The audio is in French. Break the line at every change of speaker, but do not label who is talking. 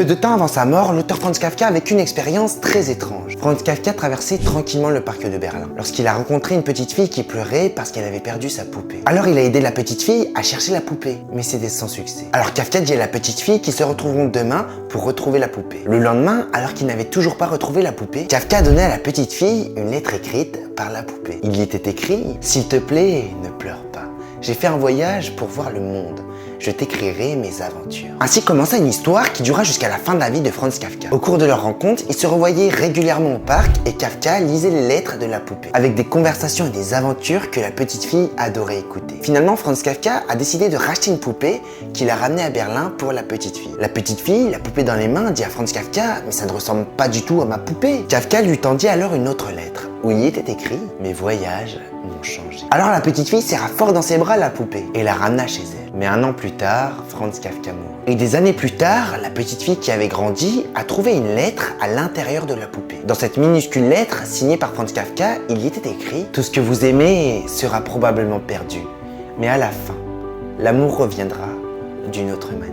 Peu de temps avant sa mort, l'auteur Franz Kafka a vécu une expérience très étrange. Franz Kafka traversait tranquillement le parc de Berlin lorsqu'il a rencontré une petite fille qui pleurait parce qu'elle avait perdu sa poupée. Alors il a aidé la petite fille à chercher la poupée, mais c'était sans succès. Alors Kafka dit à la petite fille qu'ils se retrouveront demain pour retrouver la poupée. Le lendemain, alors qu'il n'avait toujours pas retrouvé la poupée, Kafka a donné à la petite fille une lettre écrite par la poupée. Il y était écrit « S'il te plaît, ne pleure pas. J'ai fait un voyage pour voir le monde. Je t'écrirai mes aventures. » Ainsi commença une histoire qui dura jusqu'à la fin de la vie de Franz Kafka. Au cours de leur rencontre, ils se revoyaient régulièrement au parc et Kafka lisait les lettres de la poupée, avec des conversations et des aventures que la petite fille adorait écouter. Finalement, Franz Kafka a décidé de racheter une poupée qu'il a ramenée à Berlin pour la petite fille. La petite fille, la poupée dans les mains, dit à Franz Kafka « Mais ça ne ressemble pas du tout à ma poupée !» Kafka lui tendit alors une autre lettre, où il y était écrit « Mes voyages m'ont changé ». Alors la petite fille serra fort dans ses bras la poupée et la ramena chez elle. Mais un an plus tard, Franz Kafka mourut. Et des années plus tard, la petite fille qui avait grandi a trouvé une lettre à l'intérieur de la poupée. Dans cette minuscule lettre, signée par Franz Kafka, il y était écrit « Tout ce que vous aimez sera probablement perdu, mais à la fin, l'amour reviendra d'une autre manière. »